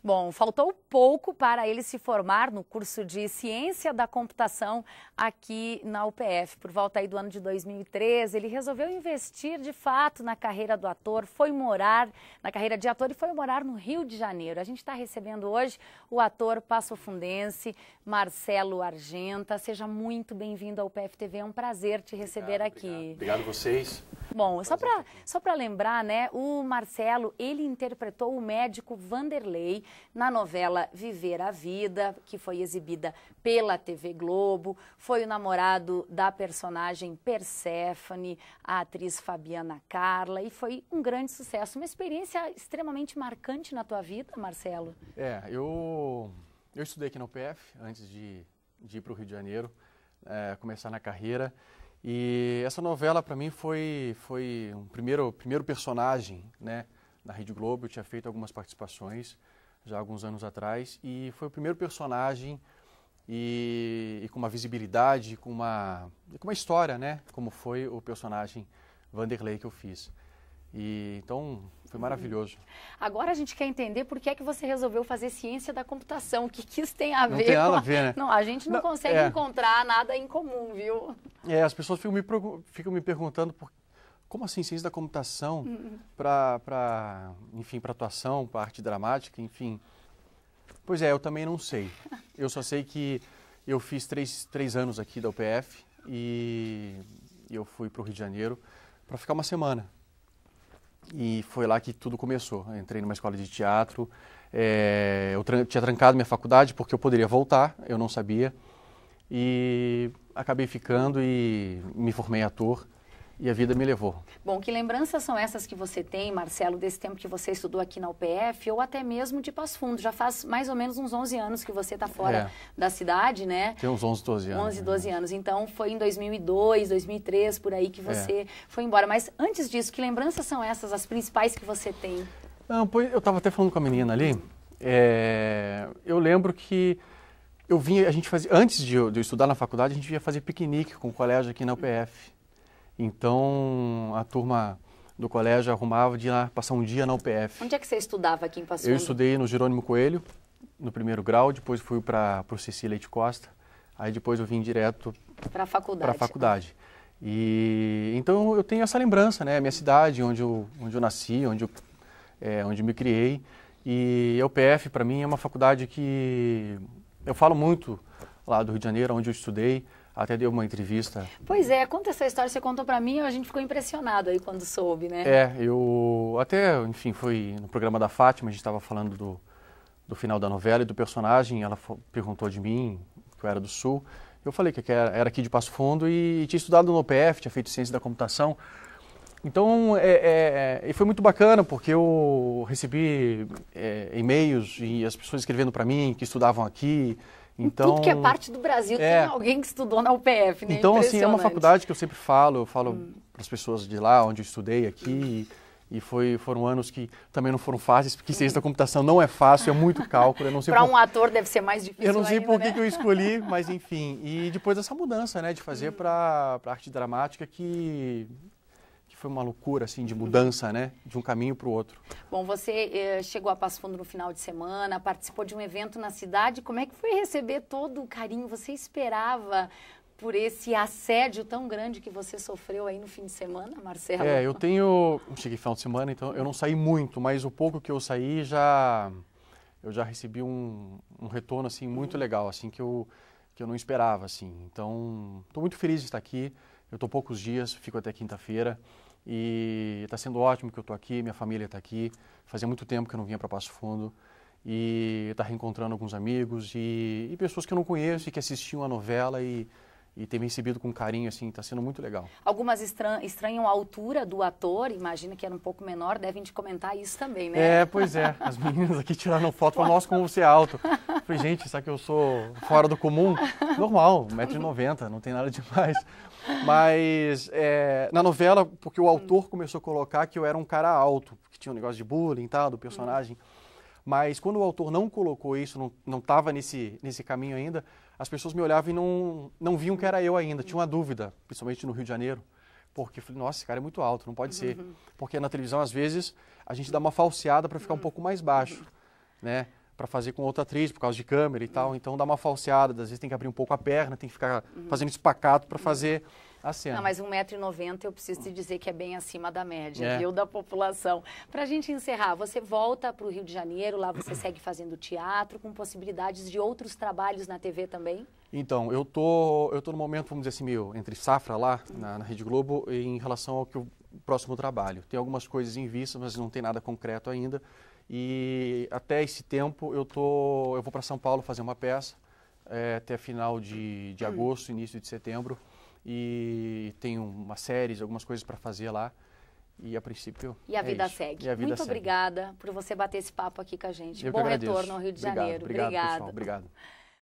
Bom, faltou pouco para ele se formar no curso de Ciência da Computação aqui na UPF. Por volta aí do ano de 2013, ele resolveu investir de fato na carreira do ator, foi morar na carreira de ator e foi morar no Rio de Janeiro. A gente está recebendo hoje o ator passofundense Marcelo Argenta. Seja muito bem-vindo ao UPF TV, é um prazer te receber aqui. Obrigado a vocês. Bom, só para lembrar, né, o Marcelo, ele interpretou o médico Vanderlei na novela Viver a Vida, que foi exibida pela TV Globo, foi o namorado da personagem Perséfone, a atriz Fabiana Carla, e foi um grande sucesso, uma experiência extremamente marcante na tua vida, Marcelo. Eu estudei aqui na UPF antes de ir para o Rio de Janeiro, começar na carreira. E essa novela, para mim, foi um primeiro personagem, né, na Rede Globo. Eu tinha feito algumas participações já há alguns anos atrás. E foi o primeiro personagem e com uma visibilidade, com uma história, né, como foi o personagem Vanderlei que eu fiz. E então foi maravilhoso. Agora a gente quer entender por que é que você resolveu fazer ciência da computação, o que isso tem a ver com... Não tem nada a ver, né? Não, a gente não consegue encontrar nada em comum, viu? As pessoas ficam me perguntando como assim ciência da computação para atuação, para arte dramática, enfim. Pois é, eu também não sei. Eu só sei que eu fiz três anos aqui da UPF e eu fui para o Rio de Janeiro para ficar uma semana. E foi lá que tudo começou. Eu entrei numa escola de teatro, eu tinha trancado minha faculdade porque eu poderia voltar, eu não sabia. E acabei ficando e me formei ator e a vida me levou. Bom, que lembranças são essas que você tem, Marcelo, desse tempo que você estudou aqui na UPF ou até mesmo de Passo Fundo? Já faz mais ou menos uns 11 anos que você está fora da cidade, né? Tem uns 11, 12 anos. 11, 12 anos. Então, foi em 2002, 2003, por aí que você foi embora. Mas antes disso, que lembranças são essas, as principais que você tem? Não, pois eu estava até falando com a menina ali. Eu lembro que a gente fazia, antes de eu estudar na faculdade, a gente ia fazer piquenique com o colégio aqui na UPF. Então, a turma do colégio arrumava de ir lá passar um dia na UPF. Onde é que você estudava aqui em Passo Fundo? Eu estudei no Jerônimo Coelho, no primeiro grau, depois fui para o Cecília Leite Costa, aí depois eu vim direto para a faculdade. E então eu tenho essa lembrança, né, minha cidade, onde eu nasci, onde me criei. E a UPF, para mim, é uma faculdade que eu falo muito lá do Rio de Janeiro, onde eu estudei. Até deu uma entrevista. Pois é, conta essa história, você contou para mim e a gente ficou impressionado aí quando soube, né? Foi no programa da Fátima, a gente estava falando do final da novela e do personagem, ela perguntou de mim, que eu era do Sul. Eu falei que era aqui de Passo Fundo e tinha estudado no UPF, tinha feito Ciência da Computação. Então, e foi muito bacana, porque eu recebi e-mails e as pessoas escrevendo para mim que estudavam aqui. Então, tudo que é parte do Brasil tem alguém que estudou na UPF, né? Então, assim, é uma faculdade que eu sempre falo, para as pessoas de lá, onde eu estudei aqui, e foram anos que também não foram fáceis, porque ciência da computação não é fácil, é muito cálculo. Para um ator deve ser mais difícil. Eu não sei ainda, por que eu escolhi, mas enfim. E depois dessa mudança, né, de fazer para arte dramática, que foi uma loucura, assim, de mudança, né, de um caminho para o outro. Bom, você chegou a Passo Fundo no final de semana, participou de um evento na cidade. Como é que foi receber todo o carinho? Você esperava por esse assédio tão grande que você sofreu aí no fim de semana, Marcelo? Eu cheguei final de semana, então eu não saí muito, mas o pouco que eu saí eu já recebi um retorno, assim, muito legal, assim, que eu não esperava, assim. Então, estou muito feliz de estar aqui. Eu estou poucos dias, fico até quinta-feira. E está sendo ótimo que eu estou aqui, minha família está aqui. Fazia muito tempo que eu não vinha para Passo Fundo. E está reencontrando alguns amigos e pessoas que eu não conheço e que assistiam a novela e tem me recebido com carinho, assim, está sendo muito legal. Algumas estranham a altura do ator, imagina que era um pouco menor, devem te comentar isso também, né? Pois é, as meninas aqui tiraram foto, falaram, nossa, como você é alto. Eu falei, gente, sabe que eu sou fora do comum? Normal, 1,90 m, não tem nada demais. Mas na novela, porque o autor começou a colocar que eu era um cara alto, que tinha um negócio de bullying e tal, do personagem. Mas quando o autor não colocou isso, não estava nesse caminho ainda, as pessoas me olhavam e não viam que era eu ainda. Tinha uma dúvida, principalmente no Rio de Janeiro. Porque eu falei, nossa, esse cara é muito alto, não pode ser. Porque na televisão, às vezes, a gente dá uma falseada para ficar um pouco mais baixo, né? fazer com outra atriz, por causa de câmera e tal. Então dá uma falseada, às vezes tem que abrir um pouco a perna, tem que ficar fazendo espacato para fazer a cena. Não, mas 1,90 m eu preciso te dizer que é bem acima da média, viu, da população. Para a gente encerrar, você volta para o Rio de Janeiro, lá você segue fazendo teatro, com possibilidades de outros trabalhos na TV também? Então, eu tô no momento, vamos dizer assim, meio entre safra lá, na Rede Globo, em relação ao que o próximo trabalho. Tem algumas coisas em vista, mas não tem nada concreto ainda. E até esse tempo eu vou para São Paulo fazer uma peça, até final de agosto, início de setembro. E tenho umas séries, algumas coisas para fazer lá. E a princípio. E a vida segue. E a vida Muito segue. obrigada por você bater esse papo aqui com a gente. Eu Bom que agradeço. retorno ao Rio de Janeiro. Obrigado, pessoal. Obrigado.